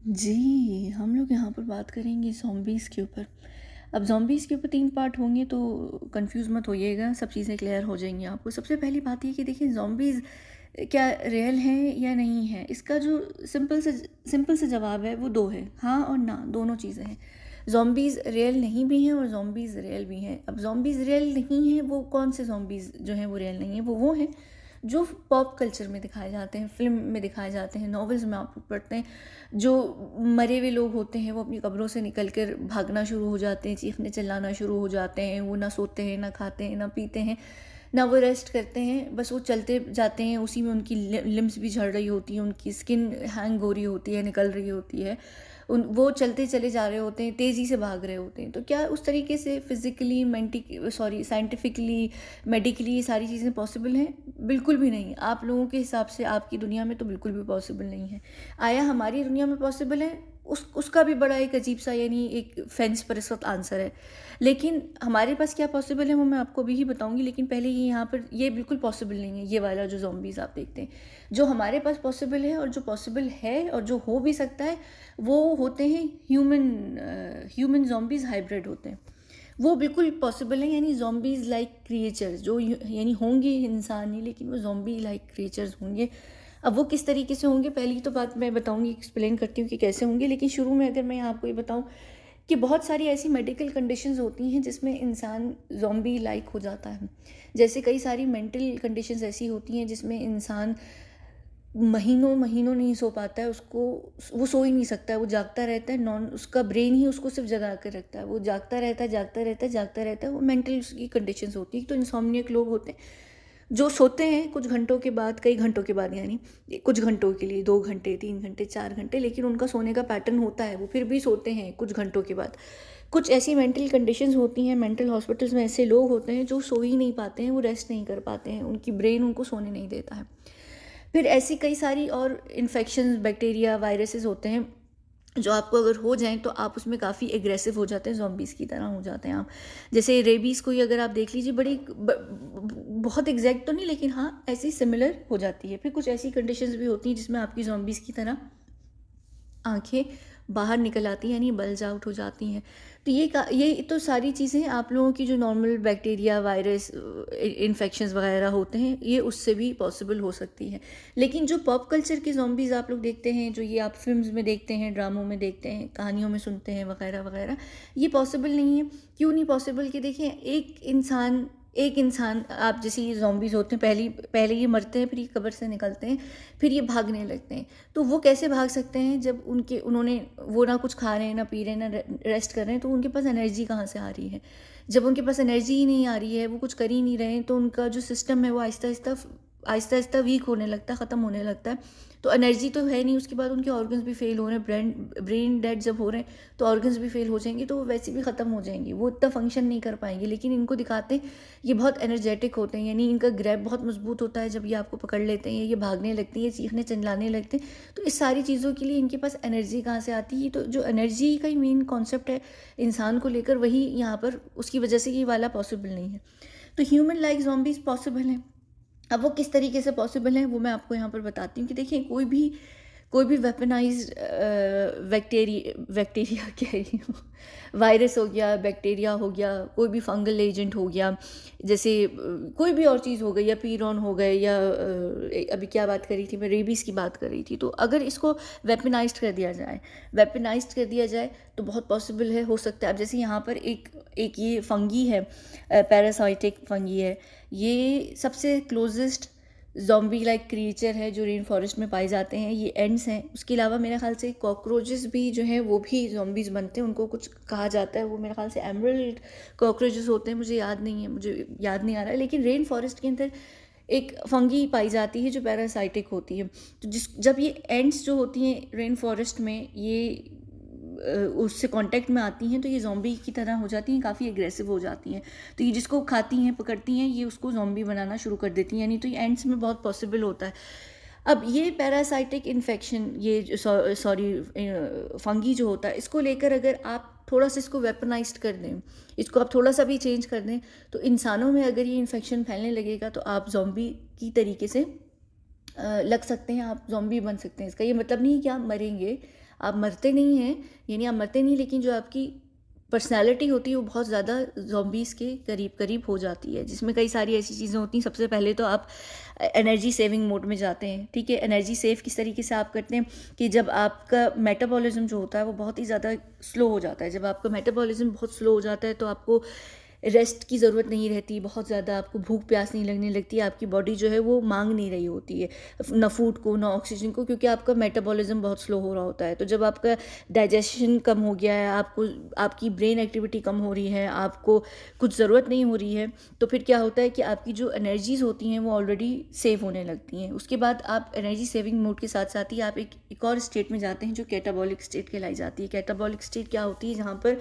जी, हम लोग यहाँ पर बात करेंगे ज़ॉम्बीज़ के ऊपर। अब ज़ॉम्बीज़ के ऊपर 3 पार्ट होंगे तो कन्फ्यूज़ मत होइएगा, सब चीज़ें क्लियर हो जाएँगी आपको। सबसे पहली बात ये कि देखिए ज़ॉम्बीज़ क्या रियल हैं या नहीं हैं? इसका जो सिंपल सा जवाब है वो 2 है, हाँ और ना, दोनों चीज़ें हैं। ज़ॉम्बीज़ रियल नहीं भी हैं और ज़ॉम्बीज़ रियल भी हैं। अब ज़ॉम्बीज़ रियल नहीं हैं, वो कौन से ज़ॉम्बीज़ जो हैं वो रियल नहीं हैं? वो हैं जो पॉप कल्चर में दिखाए जाते हैं, फ़िल्म में दिखाए जाते हैं, नॉवेल्स में आप पढ़ते हैं। जो मरे हुए लोग होते हैं वो अपनी कब्रों से निकल कर भागना शुरू हो जाते हैं, चीखने चिल्लाना शुरू हो जाते हैं। वो ना सोते हैं, ना खाते हैं, ना पीते हैं, ना वो रेस्ट करते हैं, बस वो चलते जाते हैं। उसी में उनकी लिम्स भी झड़ रही होती हैं, उनकी स्किन हैंग हो रही होती है, निकल रही होती है। वो चलते चले जा रहे होते हैं, तेज़ी से भाग रहे होते हैं। तो क्या उस तरीके से फिज़िकली साइंटिफिकली, मेडिकली ये सारी चीज़ें पॉसिबल हैं? बिल्कुल भी नहीं। आप लोगों के हिसाब से आपकी दुनिया में तो बिल्कुल भी पॉसिबल नहीं है। आया हमारी दुनिया में पॉसिबल है, उसका भी बड़ा एक अजीब-सा यानी एक फेंस पर इस वक़्त आंसर है। लेकिन हमारे पास क्या पॉसिबल है वो मैं आपको अभी ही बताऊँगी, लेकिन पहले ये यहाँ पर ये बिल्कुल पॉसिबल नहीं है, ये वाला जो ज़ॉम्बीज़ आप देखते हैं। जो हमारे पास पॉसिबल है और जो पॉसिबल है और जो हो भी सकता है, वो होते हैं ह्यूमन ज़ॉम्बीज़ हाइब्रिड होते हैं। वो बिल्कुल पॉसिबल है, यानी ज़ॉम्बीज़ लाइक क्रिएचर्स जो यानी होंगे इंसान ही, लेकिन वो ज़ॉम्बी लाइक क्रिएचर्स होंगे। अब वो किस तरीके से होंगे, पहली तो बात मैं बताऊँगी, एक्सप्लेन करती हूँ कि कैसे होंगे। लेकिन शुरू में अगर मैं आपको ये बताऊँ कि बहुत सारी ऐसी मेडिकल कंडीशंस होती हैं जिसमें इंसान ज़ॉम्बी लाइक हो जाता है। जैसे कई सारी मेंटल कंडीशंस ऐसी होती हैं जिसमें इंसान महीनों महीनों नहीं सो पाता है, उसको वो सो ही नहीं सकता है, वो जागता रहता है, नॉन उसका ब्रेन ही उसको सिर्फ जगा कर रखता है। वो जागता रहता है, जागता रहता है, जागता रहता है। वो मेंटल उसकी कंडीशंस होती है। तो इंसोम्नियक लोग होते हैं जो सोते हैं कुछ घंटों के बाद, कई घंटों के बाद, यानी कुछ घंटों के लिए, 2 घंटे, 3 घंटे, 4 घंटे, लेकिन उनका सोने का पैटर्न होता है, वो फिर भी सोते हैं कुछ घंटों के बाद। कुछ ऐसी मेंटल कंडीशंस होती हैं, मेंटल हॉस्पिटल्स में ऐसे लोग होते हैं जो सो ही नहीं पाते हैं, वो रेस्ट नहीं कर पाते हैं, उनकी ब्रेन उनको सोने नहीं देता है। फिर ऐसी कई सारी और इन्फेक्शंस, बैक्टीरिया, वायरसेस होते हैं जो आपको अगर हो जाएँ तो आप उसमें काफ़ी एग्रेसिव हो जाते हैं, ज़ॉम्बीज़ की तरह हो जाते हैं आप। जैसे रेबीज़ को ही अगर आप देख लीजिए, बड़ी बहुत एग्जैक्ट तो नहीं, लेकिन हाँ, ऐसी सिमिलर हो जाती है। फिर कुछ ऐसी कंडीशंस भी होती हैं जिसमें आपकी ज़ॉम्बीज़ की तरह आँखें बाहर निकल आती हैं, यानी बल्ज आउट हो जाती हैं। तो ये तो सारी चीज़ें आप लोगों की जो नॉर्मल बैक्टीरिया, वायरस, इन्फेक्शंस वगैरह होते हैं, ये उससे भी पॉसिबल हो सकती है। लेकिन जो पॉप कल्चर के ज़ॉम्बीज़ आप लोग देखते हैं, जो ये आप फ़िल्म्स में देखते हैं, ड्रामों में देखते हैं, कहानियों में सुनते हैं वगैरह, वगैरह, ये पॉसिबल नहीं है। क्यों नहीं पॉसिबल? कि देखिए एक इंसान आप जैसे ये ज़ॉम्बीज़ होते हैं, पहले ये मरते हैं, फिर ये कब्र से निकलते हैं, फिर ये भागने लगते हैं। तो वो कैसे भाग सकते हैं जब उन्होंने वो ना कुछ खा रहे हैं, ना पी रहे हैं, ना रेस्ट कर रहे हैं, तो उनके पास एनर्जी कहाँ से आ रही है? जब उनके पास एनर्जी ही नहीं आ रही है, वो कुछ कर ही नहीं रहे हैं, तो उनका जो सिस्टम है वो आहिस्ता-आहिस्ता वीक होने लगता है, ख़त्म होने लगता है। तो एनर्जी तो है नहीं, उसके बाद उनके ऑर्गन्स भी फ़ेल हो रहे हैं, ब्रेन डेड जब हो रहे हैं, तो ऑर्गन्स भी फ़ेल हो जाएँगे, तो वो वैसे भी ख़त्म हो जाएँगे, वो इतना फ़ंक्शन नहीं कर पाएँगे। लेकिन इनको दिखाते हैं, ये बहुत एनर्जेटिक होते हैं, यानी इनका ग्रैब बहुत मज़बूत होता है, जब ये आपको पकड़ लेते हैं, ये भागने लगते हैं, ये चीखने चिल्लाने लगते हैं। तो इस सारी चीज़ों के लिए इनके पास एनर्जी कहाँ से आती है? तो जो एनर्जी का ही मेन कॉन्सेप्ट है इंसान को लेकर, वही यहाँ पर उसकी वजह से ये वाला पॉसिबल नहीं है। तो ह्यूमन लाइक ज़ॉम्बीज़ पॉसिबल हैं। अब वो किस तरीके से पॉसिबल है वो मैं आपको यहाँ पर बताती हूँ कि देखिए, कोई भी वेपनाइज्ड बैक्टीरिया कह रही हूँ, वायरस हो गया, बैक्टीरिया हो गया, कोई भी फंगल एजेंट हो गया, जैसे कोई भी और चीज़ हो गई, या पीरॉन हो गए, या अभी क्या बात कर रही थी मैं, रेबीज़ की बात कर रही थी। तो अगर इसको वेपनाइज्ड कर दिया जाए तो बहुत पॉसिबल है, हो सकता है। अब जैसे यहाँ पर एक ये फंगी है, पैरासाइटिक फंगी है, ये सबसे क्लोजेस्ट ज़ॉम्बी लाइक क्रिएचर है जो रेन फॉरेस्ट में पाए जाते हैं, ये एंड्स हैं। उसके अलावा मेरे ख़्याल से कॉकरोचेस भी जो हैं वो भी ज़ॉम्बीज़ बनते हैं, उनको कुछ कहा जाता है, वो मेरे ख़्याल से एमरल्ड कॉकरोचेस होते हैं, मुझे याद नहीं आ रहा है। लेकिन रेन फॉरेस्ट के अंदर एक फंगी पाई जाती है जो पैरासाइटिक होती है। तो जब ये एंड्स जो होती हैं रेन फॉरेस्ट में, ये उससे कांटेक्ट में आती हैं, तो ये ज़ॉम्बी की तरह हो जाती हैं, काफ़ी एग्रेसिव हो जाती हैं। तो ये जिसको खाती हैं, पकड़ती हैं, ये उसको ज़ॉम्बी बनाना शुरू कर देती हैं, यानी तो ये एंड्स में बहुत पॉसिबल होता है। अब ये पैरासाइटिक इन्फेक्शन, ये सॉरी फंगी जो होता है, इसको लेकर अगर आप थोड़ा सा इसको वेपनाइज्ड कर दें, इसको आप थोड़ा सा भी चेंज कर दें, तो इंसानों में अगर ये इन्फेक्शन फैलने लगेगा तो आप ज़ॉम्बी की तरीके से लग सकते हैं, आप ज़ॉम्बी बन सकते हैं। इसका ये मतलब नहीं है कि आप मरेंगे, आप मरते नहीं हैं, यानी आप मरते नहीं, लेकिन जो आपकी पर्सनैलिटी होती है वो बहुत ज़्यादा ज़ॉम्बीज़ के करीब करीब हो जाती है, जिसमें कई सारी ऐसी चीज़ें होती हैं। सबसे पहले तो आप एनर्जी सेविंग मोड में जाते हैं, ठीक है। एनर्जी सेव किस तरीके से आप करते हैं कि जब आपका मेटाबॉलिज्म जो होता है वो बहुत ही ज़्यादा स्लो हो जाता है। जब आपका मेटाबॉलिज्म बहुत स्लो हो जाता है तो आपको रेस्ट की ज़रूरत नहीं रहती, बहुत ज़्यादा आपको भूख प्यास नहीं लगने लगती, आपकी बॉडी जो है वो मांग नहीं रही होती है ना फूड को ना ऑक्सीजन को, क्योंकि आपका मेटाबॉलिज्म बहुत स्लो हो रहा होता है। तो जब आपका डाइजेशन कम हो गया है, आपको आपकी ब्रेन एक्टिविटी कम हो रही है, आपको कुछ ज़रूरत नहीं हो रही है, तो फिर क्या होता है कि आपकी जो एनर्जीज़ होती हैं वो ऑलरेडी सेव होने लगती हैं। उसके बाद आप एनर्जी सेविंग मोड के साथ साथ ही आप एक और स्टेट में जाते हैं जो कैटाबॉलिक स्टेट कहलाई जाती है। कैटाबॉलिक स्टेट क्या होती है, जहाँ पर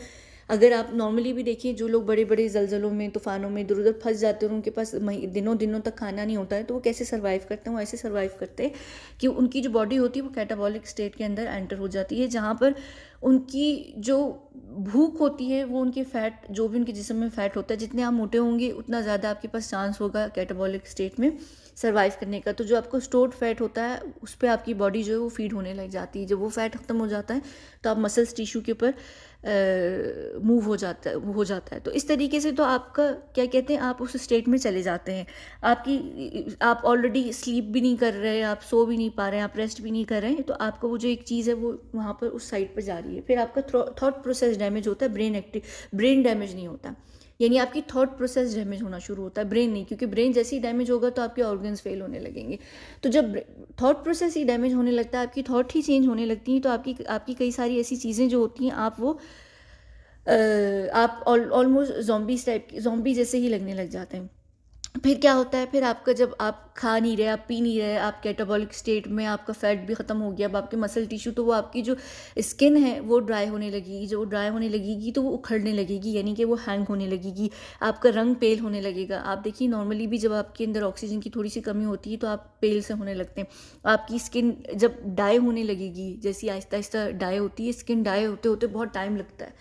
अगर आप नॉर्मली भी देखिए, जो लोग बड़े बड़े ज़लज़लों में, तूफ़ानों में इधर उधर फंस जाते हैं और उनके पास दिनों दिनों तक खाना नहीं होता है, तो वो कैसे सर्वाइव करते हैं? वो ऐसे सर्वाइव करते हैं कि उनकी जो बॉडी होती है वो कैटाबॉलिक स्टेट के अंदर एंटर हो जाती है, जहाँ पर उनकी जो भूख होती है वो उनके फ़ैट, जो भी उनके जिस्म में फ़ैट होता है, जितने आप मोटे होंगे उतना ज़्यादा आपके पास चांस होगा कैटाबॉलिक स्टेट में सर्वाइव करने का। तो जो आपको स्टोर्ड फैट होता है उस पर आपकी बॉडी जो है वो फीड होने लग जाती है। जब वो फैट ख़त्म हो जाता है तो आप मसल्स टिश्यू के ऊपर मूव हो जाता है। तो इस तरीके से तो आपका क्या कहते हैं, आप उस स्टेट में चले जाते हैं। आप ऑलरेडी स्लीप भी नहीं कर रहे, आप सो भी नहीं पा रहे हैं, आप रेस्ट भी नहीं कर रहे हैं, तो आपका वो जो एक चीज़ है वो वहाँ पर उस साइड पर जा रही है। फिर आपका थॉट प्रोसेस डैमेज होता है, ब्रेन डैमेज नहीं होता, यानी आपकी थॉट प्रोसेस डैमेज होना शुरू होता है, ब्रेन नहीं, क्योंकि ब्रेन जैसे ही डैमेज होगा तो आपके ऑर्गन्स फेल होने लगेंगे। तो जब थॉट प्रोसेस ही डैमेज होने लगता है, आपकी थॉट ही चेंज होने लगती हैं, तो आपकी कई सारी ऐसी चीज़ें जो होती हैं आप ऑलमोस्ट ज़ॉम्बी जैसे ही लगने लग जाते हैं। फिर क्या होता है, फिर आपका जब आप खा नहीं रहे, आप पी नहीं रहे, आप कैटाबॉलिक स्टेट में, आपका फैट भी ख़त्म हो गया, अब आपके मसल टिश्यू, तो वो आपकी जो स्किन है वो ड्राई होने लगेगी। जो ड्राई होने लगेगी तो वो उखड़ने लगेगी, यानी कि वो हैंग होने लगेगी, आपका रंग पेल होने लगेगा। आप देखिए नॉर्मली भी जब आपके अंदर ऑक्सीजन की थोड़ी सी कमी होती है तो आप पेल से होने लगते हैं। आपकी स्किन जब डाई होने लगेगी, जैसी आहिस्ता आहिस्ता डाई होती है स्किन, डाई होते होते बहुत टाइम लगता है,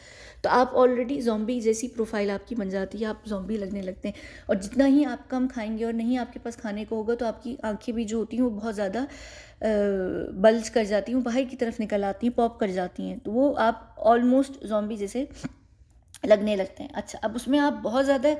तो आप ऑलरेडी ज़ॉम्बी जैसी प्रोफाइल आपकी बन जाती है, आप ज़ॉम्बी लगने लगते हैं। और जितना ही आप कम खाएंगे और नहीं आपके पास खाने को होगा, तो आपकी आंखें भी जो होती हैं वो बहुत ज़्यादा बल्ज कर जाती हैं, बाहर की तरफ निकल आती हैं, पॉप कर जाती हैं, तो वो आप ऑलमोस्ट ज़ॉम्बी जैसे लगने लगते हैं। अच्छा, अब उसमें आप बहुत ज़्यादा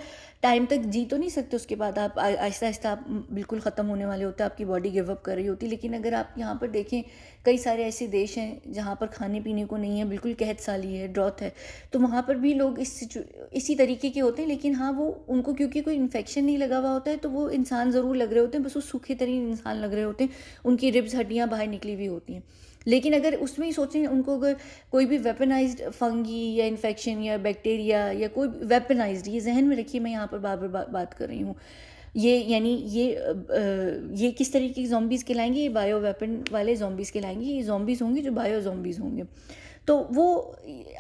टाइम तक जी तो नहीं सकते, उसके बाद आप आहिस्ता आहिस्ता आप बिल्कुल ख़त्म होने वाले होते हैं, आपकी बॉडी गिव अप कर रही होती है। लेकिन अगर आप यहाँ पर देखें, कई सारे ऐसे देश हैं जहाँ पर खाने पीने को नहीं है, बिल्कुल कहत साली है, ड्रॉथ है, तो वहाँ पर भी लोग इसी तरीके के होते हैं। लेकिन हाँ, वो उनको क्योंकि कोई इन्फेक्शन नहीं लगा हुआ होता है, तो वो इंसान ज़रूर लग रहे होते हैं, बस वो सूखे तरीन इंसान लग रहे होते हैं, उनकी रिब्स हड्डियाँ बाहर निकली हुई होती हैं। लेकिन अगर उसमें ही सोचें, उनको अगर कोई भी वेपनाइज्ड फंगी या इन्फेक्शन या बैक्टीरिया या कोई वेपनाइज्ड, ये जहन में रखिए, मैं यहाँ पर बार बार बात कर रही हूँ, ये यानी ये किस तरीके की ज़ॉम्बीज़ कहलाएंगे, ये बायो वेपन वाले ज़ॉम्बीज़ कहलाएंगे। ये ज़ॉम्बीज़ होंगे जो बायो ज़ॉम्बीज़ होंगे, तो वो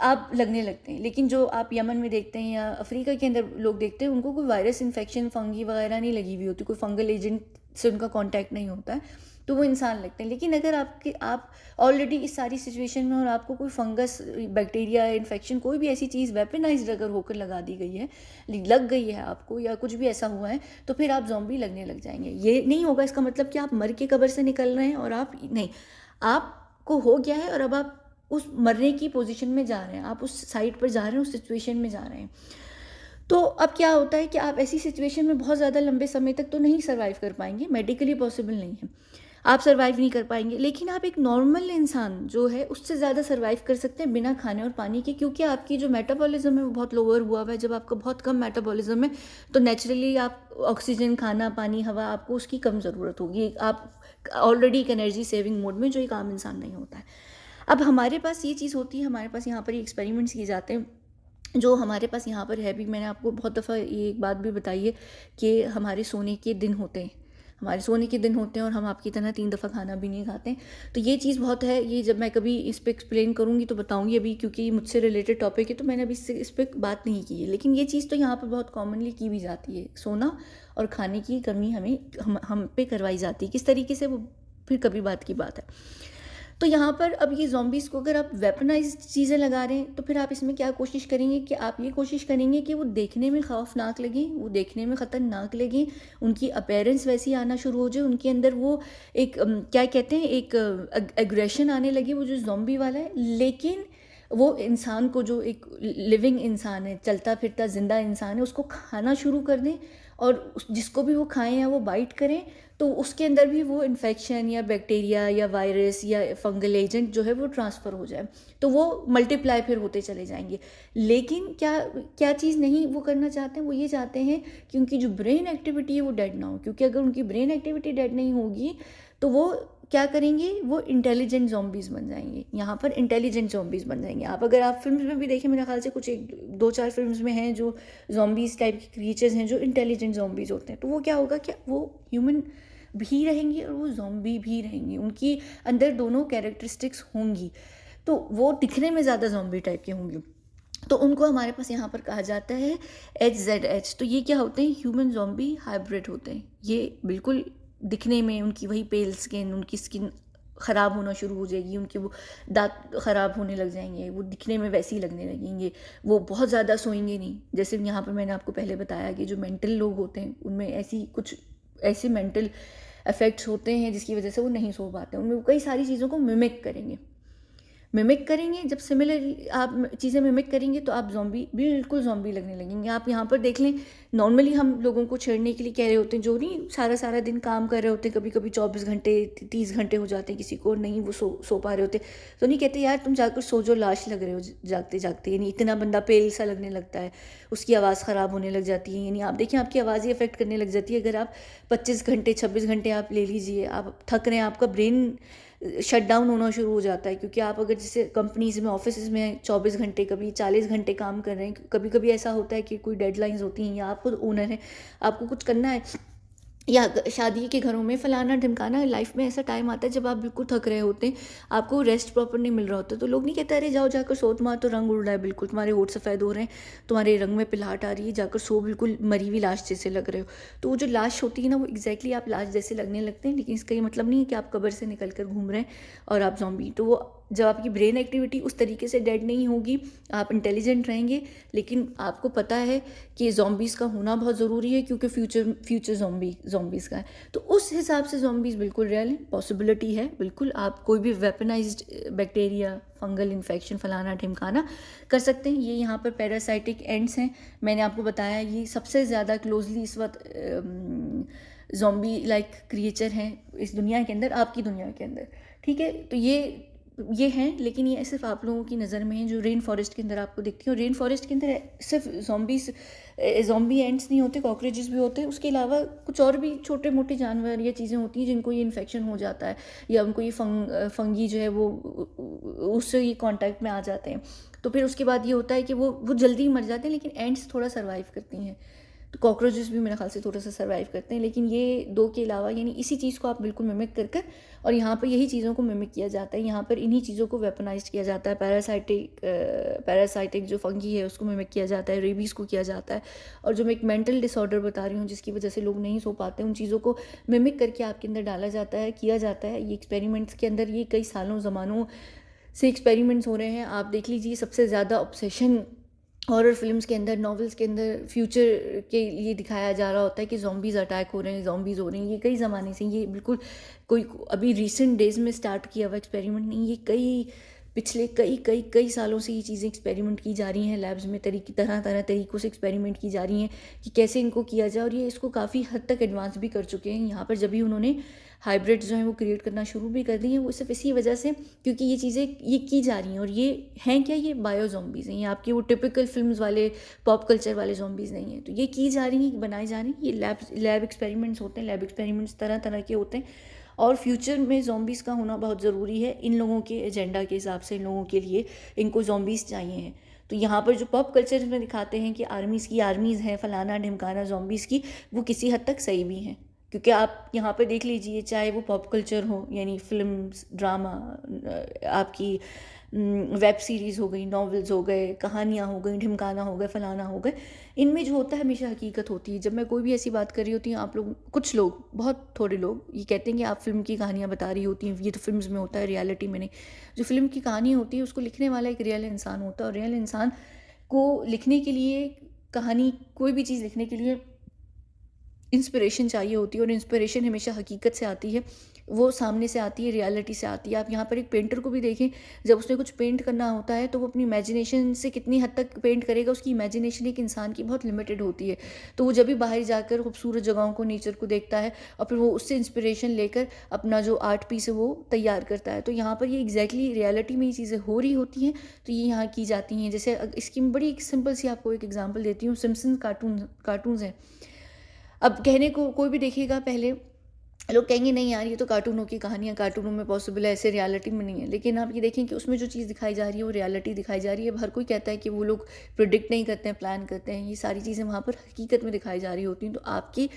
आप लगने लगते हैं। लेकिन जो आप यमन में देखते हैं या अफ्रीका के अंदर लोग देखते हैं, उनको कोई वायरस इन्फेक्शन फंगी वगैरह नहीं लगी हुई होती, कोई फंगल एजेंट से उनका कांटेक्ट नहीं होता है, तो वो इंसान लगते हैं। लेकिन अगर आप ऑलरेडी इस सारी सिचुएशन में और आपको कोई फंगस, बैक्टीरिया, इन्फेक्शन, कोई भी ऐसी चीज़ वेपनाइज्ड अगर होकर लगा दी गई है, लग गई है आपको, या कुछ भी ऐसा हुआ है, तो फिर आप ज़ॉम्बी लगने लग जाएंगे। ये नहीं होगा इसका मतलब कि आप मर के कब्र से निकल रहे हैं, और आप नहीं, आपको हो गया है और अब आप उस मरने की पोजीशन में जा रहे हैं, आप उस साइड पर जा रहे हैं, उस सिचुएशन में जा रहे हैं। तो अब क्या होता है कि आप ऐसी सिचुएशन में बहुत ज़्यादा लंबे समय तक तो नहीं सर्वाइव कर पाएंगे, मेडिकली पॉसिबल नहीं है, आप सर्वाइव नहीं कर पाएंगे। लेकिन आप एक नॉर्मल इंसान जो है उससे ज़्यादा सर्वाइव कर सकते हैं बिना खाने और पानी के, क्योंकि आपकी जो मेटाबॉलिज्म है वो बहुत लोअर हुआ हुआ है। जब आपका बहुत कम मेटाबॉलिज्म है तो नेचुरली आप ऑक्सीजन, खाना, पानी, हवा, आपको उसकी कम ज़रूरत होगी। आप ऑलरेडी एक एनर्जी सेविंग मोड में, जो एक आम इंसान नहीं होता है। अब हमारे पास ये चीज़ होती है, हमारे पास यहाँ पर एक्सपेरिमेंट्स किए जाते हैं, जो हमारे पास यहाँ पर है भी। मैंने आपको बहुत दफ़ा ये एक बात भी बताई है कि हमारे सोने के दिन होते हैं, हमारे सोने के दिन होते हैं, और हम आपकी तरह 3 दफ़ा खाना भी नहीं खाते हैं। तो ये चीज़ बहुत है, ये जब मैं कभी इस पर एक्सप्लेन करूँगी तो बताऊँगी। अभी क्योंकि मुझसे रिलेटेड टॉपिक है तो मैंने अभी इस पर बात नहीं की है, लेकिन ये चीज़ तो यहाँ पर बहुत कॉमनली की भी जाती है। सोना और खाने की कमी हम पे करवाई जाती है, किस तरीके से, वो फिर कभी बात की बात है। तो यहाँ पर अब ये ज़ॉम्बीज़ को अगर आप वेपनाइज़्ड चीज़ें लगा रहे हैं, तो फिर आप इसमें क्या कोशिश करेंगे कि आप ये कोशिश करेंगे कि वो देखने में खौफ़नाक लगें, वो देखने में ख़तरनाक लगें, उनकी अपीयरेंस वैसी आना शुरू हो जाए, उनके अंदर वो एक क्या कहते हैं, एक एग्रेशन आने लगे, वो जो ज़ॉम्बी वाला है। लेकिन वो इंसान को, जो एक लिविंग इंसान है, चलता फिरता ज़िंदा इंसान है, उसको खाना शुरू कर दें, और जिसको भी वो खाएं या वो बाइट करें, तो उसके अंदर भी वो इन्फेक्शन या बैक्टीरिया या वायरस या फंगल एजेंट जो है वो ट्रांसफ़र हो जाए, तो वो मल्टीप्लाई फिर होते चले जाएंगे। लेकिन क्या क्या चीज़ नहीं वो करना चाहते हैं, वो ये चाहते हैं कि उनकी जो ब्रेन एक्टिविटी है वो डेड ना हो, क्योंकि अगर उनकी ब्रेन एक्टिविटी डेड नहीं होगी तो वो क्या करेंगे, वो इंटेलिजेंट ज़ॉम्बीज़ बन जाएंगे। यहाँ पर इंटेलिजेंट ज़ॉम्बीज़ बन जाएंगे। अगर आप फिल्म में भी देखें, मेरे ख्याल से कुछ एक दो चार फिल्म्स में हैं जो ज़ॉम्बीज़ टाइप के क्रिएचर्स हैं जो इंटेलिजेंट ज़ॉम्बीज़ होते हैं। तो वो क्या होगा, क्या वो ह्यूमन भी रहेंगे और वो ज़ॉम्बी भी रहेंगे, उनकी अंदर दोनों कैरेक्टरिस्टिक्स होंगी, तो वो दिखने में ज़्यादा ज़ॉम्बी टाइप के होंगे। तो उनको हमारे पास यहाँ पर कहा जाता है HZH। तो ये क्या होते हैं, ह्यूमन ज़ॉम्बी हाइब्रिड होते हैं। ये बिल्कुल दिखने में उनकी वही पेल स्किन, उनकी स्किन ख़राब होना शुरू हो जाएगी, उनके वो दांत ख़राब होने लग जाएंगे, वो दिखने में वैसे ही लगने लगेंगे, वो बहुत ज़्यादा सोएंगे नहीं। जैसे यहाँ पर मैंने आपको पहले बताया कि जो मेंटल लोग होते हैं उनमें ऐसी कुछ ऐसे मेंटल इफ़ेक्ट्स होते हैं जिसकी वजह से वो नहीं सो पाते, उनमें वो कई सारी चीज़ों को मिमिक करेंगे। जब सिमिलर आप चीज़ें मिमिक करेंगे तो आप ज़ॉम्बी, बिल्कुल ज़ॉम्बी लगने लगेंगे। आप यहाँ पर देख लें, नॉर्मली हम लोगों को छेड़ने के लिए कह रहे होते हैं, जो नहीं सारा सारा दिन काम कर रहे होते हैं, कभी कभी 24 घंटे 30 घंटे हो जाते हैं किसी को, नहीं वो सो पा रहे होते, तो नहीं कहते यार तुम जाकर सो जो, लाश लग रहे हो जागते जागते। यानी इतना बंदा पेल सा लगने लगता है, उसकी आवाज़ ख़राब होने लग जाती है। यानी आप देखिए, आपकी आवाज़ ही अफेक्ट करने लग जाती है। अगर आप 25 घंटे 26 घंटे आप ले लीजिए, आप थक रहे हैं, आपका ब्रेन शट डाउन होना शुरू हो जाता है। क्योंकि आप अगर जैसे कंपनीज़ में, ऑफिस में 24 घंटे, कभी 40 घंटे काम कर रहे हैं, कभी कभी ऐसा होता है कि कोई डेडलाइंस होती हैं, या आप खुद ओनर हैं, आपको कुछ करना है, या शादी के घरों में फलाना ढिमकाना, लाइफ में ऐसा टाइम आता है जब आप बिल्कुल थक रहे होते हैं, आपको रेस्ट प्रॉपर नहीं मिल रहा होता, तो लोग नहीं कहते अरे जाओ जाकर सो, तुम्हारा तो रंग उड़ रहा है, बिल्कुल तुम्हारे होठ सफ़ेद हो रहे हैं, तुम्हारे रंग में पिलाहट आ रही है, जाकर सो, बिल्कुल मरी हुई लाश जैसे लग रहे हो। तो वो जो लाश होती है ना, वो एग्जैक्टली आप लाश जैसे लगने लगते हैं। लेकिन इसका ये मतलब नहीं है कि आप कब्र से निकल कर घूम रहे हैं और आप ज़ॉम्बी। तो वो जब आपकी ब्रेन एक्टिविटी उस तरीके से डेड नहीं होगी, आप इंटेलिजेंट रहेंगे। लेकिन आपको पता है कि ज़ॉम्बीज़ का होना बहुत ज़रूरी है, क्योंकि फ्यूचर ज़ॉम्बीज़ का है। तो उस हिसाब से ज़ॉम्बीज़ बिल्कुल रियल है, पॉसिबिलिटी है बिल्कुल। आप कोई भी वेपनाइज्ड बैक्टीरिया, फंगल इन्फेक्शन, फलाना ढिमकाना कर सकते हैं। ये यहाँ पर पैरासाइटिक एंड्स हैं, मैंने आपको बताया, ये सबसे ज़्यादा क्लोजली इस वक्त ज़ॉम्बी लाइक क्रिएचर हैं इस दुनिया के अंदर, आपकी दुनिया के अंदर। ठीक है, तो ये हैं, लेकिन ये सिर्फ आप लोगों की नज़र में हैं जो रेन फॉरेस्ट के अंदर आपको दिखती है। और रेन फॉरेस्ट के अंदर सिर्फ ज़ॉम्बी एंड्स नहीं होते, कॉकरोचेस भी होते हैं, उसके अलावा कुछ और भी छोटे मोटे जानवर या चीज़ें होती हैं जिनको ये इन्फेक्शन हो जाता है, या उनको ये फंगी जो है वो उससे ये कांटेक्ट में आ जाते हैं। तो फिर उसके बाद ये होता है कि वो जल्दी मर जाते हैं, लेकिन एंड्स थोड़ा सर्वाइव करती हैं। तो कॉकरोचेस भी मेरे ख्याल से थोड़ा सा सर्वाइव करते हैं। लेकिन ये दो के अलावा, यानी इसी चीज़ को आप बिल्कुल मिमिक कर, और यहाँ पर यही चीज़ों को मिमिक किया जाता है, यहाँ पर इन्हीं चीज़ों को वेपनाइज किया जाता है। पैरासाइटिक जो फंगी है उसको मिमिक किया जाता है, रेबीज़ को किया जाता है। और जो मैं एक मेंटल डिसऑर्डर बता रही हूँ जिसकी वजह से लोग नहीं सो पाते, उन चीज़ों को मिमिक करके आपके अंदर डाला जाता है, किया जाता है। ये एक्सपेरिमेंट्स के अंदर ये कई सालों ज़मानों से एक्सपेरिमेंट्स हो रहे हैं। आप देख लीजिए, सबसे ज़्यादा ऑब्सेशन हॉरर फिल्म्स के अंदर, नॉवेल्स के अंदर फ्यूचर के लिए दिखाया जा रहा होता है कि ज़ॉम्बीज़ अटैक हो रहे हैं, ज़ॉम्बीज़ हो रही हैं। ये कई ज़माने से, ये बिल्कुल कोई अभी रिसेंट डेज़ में स्टार्ट किया हुआ एक्सपेरिमेंट नहीं, ये पिछले कई सालों से ये चीज़ें एक्सपेरिमेंट की जा रही हैं लैब्स में, तरह तरह तरीक़ों से एक्सपेरिमेंट की जा रही हैं कि कैसे इनको किया जाए। और ये इसको काफ़ी हद तक एडवांस भी कर चुके हैं। यहाँ पर जब भी उन्होंने हाइब्रिड जो हैं वो क्रिएट करना शुरू भी कर दी हैं, वो सिर्फ इसी वजह से क्योंकि ये चीज़ें ये की जा रही हैं। और ये हैं क्या, ये बायो ज़ॉम्बीज़ हैं, ये आपके वो टिपिकल फिल्म्स वाले पॉप कल्चर वाले ज़ॉम्बीज़ नहीं हैं। तो ये की जा रही हैं, बनाई जा रही हैं। ये लैब एक्सपेरिमेंट्स होते हैं, लैब एक्सपेरिमेंट्स तरह तरह के होते हैं। और फ्यूचर में ज़ॉम्बीज़ का होना बहुत ज़रूरी है, इन लोगों के एजेंडा के हिसाब से, इन लोगों के लिए इनको ज़ॉम्बीज़ चाहिए हैं। तो यहाँ पर जो पॉप कल्चर में दिखाते हैं कि आर्मीज़ हैं, फलाना ढिमकाना ज़ॉम्बीज़ की, वो किसी हद तक सही भी हैं। क्योंकि आप यहाँ पे देख लीजिए, चाहे वो पॉप कल्चर हो यानी फ़िल्म्स, ड्रामा, आपकी वेब सीरीज़ हो गई, नॉवेल्स हो गए, कहानियाँ हो गई, ढिमकाना हो गए, फलाना हो गए, इनमें जो होता है हमेशा हकीकत होती है। जब मैं कोई भी ऐसी बात कर रही होती हूँ, आप लोग, कुछ लोग, बहुत थोड़े लोग ये कहते हैं कि आप फ़िल्म की कहानियाँ बता रही होती हैं, ये तो फ़िल्म्स में होता है, रियलिटी में नहीं। जो फ़िल्म की कहानी होती है उसको लिखने वाला एक रियल इंसान होता है, और रियल इंसान को लिखने के लिए, कहानी कोई भी चीज़ लिखने के लिए इंस्पिरेशन चाहिए होती है, और इंस्पिरेशन हमेशा हकीकत से आती है, वो सामने से आती है, रियलिटी से आती है। आप यहाँ पर एक पेंटर को भी देखें, जब उसने कुछ पेंट करना होता है तो वो अपनी इमेजिनेशन से कितनी हद तक पेंट करेगा, उसकी इमेजिनेशन एक इंसान की बहुत लिमिटेड होती है। तो वो जब भी बाहर जाकर खूबसूरत जगहों को, नेचर को देखता है, और फिर वो उससे इंस्पिरेशन लेकर अपना जो आर्ट पीस है वो तैयार करता है। तो यहाँ पर ये एग्जैक्टली रियलिटी में ये चीज़ें हो रही होती हैं, तो ये यहाँ की जाती हैं। जैसे इसकी बड़ी एक सिंपल सी आपको एक एग्जाम्पल देती हूँ, सिम्पसन कार्टून्स हैं। अब कहने को कोई भी देखेगा, पहले लोग कहेंगे नहीं यार ये तो कार्टूनों की कहानियाँ, कार्टूनों में पॉसिबल है, ऐसे रियलिटी में नहीं है। लेकिन आप ये देखें कि उसमें जो चीज़ दिखाई जा रही है वो रियलिटी दिखाई जा रही है। अब हर कोई कहता है कि वो लोग प्रिडिक्ट नहीं करते हैं, प्लान करते हैं, ये सारी चीज़ें वहाँ पर हकीकत में दिखाई जा रही होती हैं। तो आपके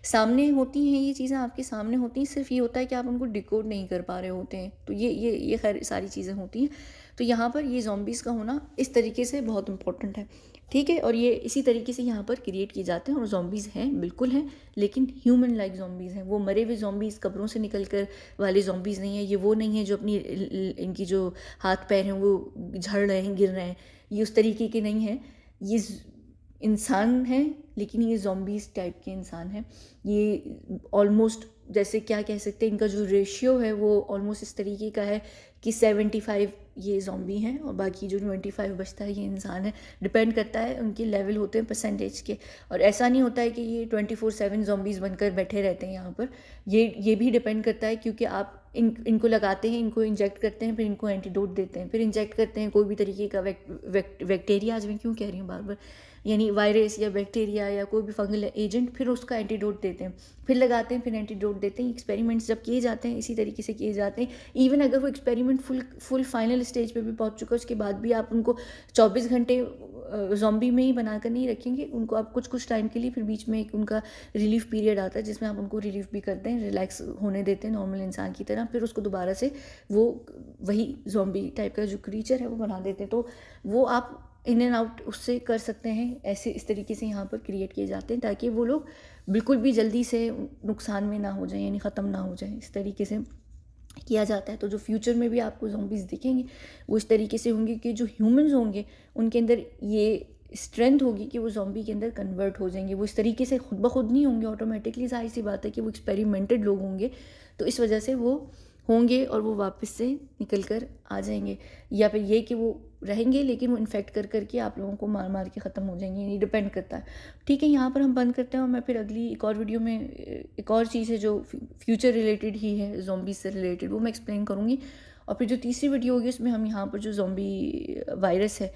सामने होती हैं, ये चीज़ें आपके सामने होती हैं, सिर्फ ये होता है कि आप उनको डिकोड नहीं कर पा रहे होते हैं। तो ये खैर सारी चीज़ें होती हैं। तो यहाँ पर ये ज़ॉम्बीज़ का होना इस तरीके से बहुत इंपॉर्टेंट है, ठीक है। और ये इसी तरीके से यहाँ पर क्रिएट किए जाते हैं, और ज़ॉम्बीज़ हैं, बिल्कुल हैं, लेकिन ह्यूमन लाइक ज़ॉम्बीज़ हैं। वो मरे हुए ज़ॉम्बीज़, कब्रों से निकल कर वाले ज़ॉम्बीज़ नहीं है। ये वो नहीं है जो अपनी इनकी जो हाथ पैर हैं वो झड़ रहे हैं, गिर रहे हैं, ये उस तरीके के नहीं हैं। ये इंसान हैं, लेकिन ये ज़ॉम्बीज़ टाइप के इंसान हैं। ये ऑलमोस्ट, जैसे क्या कह सकते हैं, इनका जो रेशियो है वो ऑलमोस्ट इस तरीके का है कि 75 ये ज़ॉम्बी हैं और बाकी जो 25 बचता है ये इंसान है। डिपेंड करता है, उनके लेवल होते हैं परसेंटेज के। और ऐसा नहीं होता है कि ये 24/7 ज़ॉम्बीज़ बनकर बैठे रहते हैं यहाँ पर। ये भी डिपेंड करता है, क्योंकि आप इनको लगाते हैं, इनको इंजेक्ट करते हैं, फिर इनको एंटीडोट देते हैं, फिर इंजेक्ट करते हैं कोई भी तरीके का बैक्टीरिया, आज मैं क्यों कह रही हूँ बार बार, यानी वायरस या बैक्टीरिया या कोई भी फंगल एजेंट, फिर उसका एंटीडोट देते हैं, फिर लगाते हैं, फिर एंटीडोट देते हैं। एक्सपेरिमेंट्स जब किए जाते हैं इसी तरीके से किए जाते हैं। इवन अगर वो एक्सपेरिमेंट फुल फाइनल स्टेज पे भी पहुंच चुका है, उसके बाद भी आप उनको 24 घंटे ज़ॉम्बी में ही बनाकर नहीं रखेंगे। उनको आप कुछ टाइम के लिए, फिर बीच में एक उनका रिलीफ पीरियड आता है जिसमें आप उनको रिलीफ भी करते हैं, रिलैक्स होने देते हैं नॉर्मल इंसान की तरह, फिर उसको दोबारा से वो वही ज़ॉम्बी टाइप का जो क्रीचर है वो बना देते हैं। तो वो आप इन एंड आउट उससे कर सकते हैं। ऐसे इस तरीके से यहाँ पर क्रिएट किए जाते हैं ताकि वो लोग बिल्कुल भी जल्दी से नुकसान में ना हो जाए, यानी ख़त्म ना हो जाए। इस तरीके से किया जाता है। तो जो फ्यूचर में भी आपको ज़ॉम्बीज़ दिखेंगे वो इस तरीके से होंगे कि जो ह्यूमंस होंगे उनके अंदर ये स्ट्रेंथ होगी कि वो ज़ॉम्बी के अंदर कन्वर्ट हो जाएंगे। वो इस तरीके से खुद ब खुद नहीं होंगे ऑटोमेटिकली, जाहिर सी बात है कि वो एक्सपेरिमेंटेड लोग होंगे, तो इस वजह से वो होंगे और वो वापस से निकल कर आ जाएंगे, या फिर ये कि वो रहेंगे लेकिन वो इन्फेक्ट कर करके आप लोगों को मार मार के ख़त्म हो जाएंगे। ये डिपेंड करता है। ठीक है, यहाँ पर हम बंद करते हैं और मैं फिर अगली एक और वीडियो में एक और चीज़ है जो फ्यूचर रिलेटेड ही है, ज़ॉम्बी से रिलेटेड, वो मैं एक्सप्लेन करूँगी। और फिर जो तीसरी वीडियो होगी उसमें हम यहाँ पर जो ज़ॉम्बी वायरस है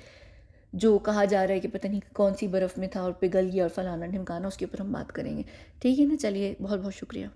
जो कहा जा रहा है कि पता नहीं कौन सी बर्फ़ में था और पिघल गया और फलाना ढिमकाना, उसके ऊपर हम बात करेंगे। ठीक है ना, चलिए, बहुत बहुत शुक्रिया।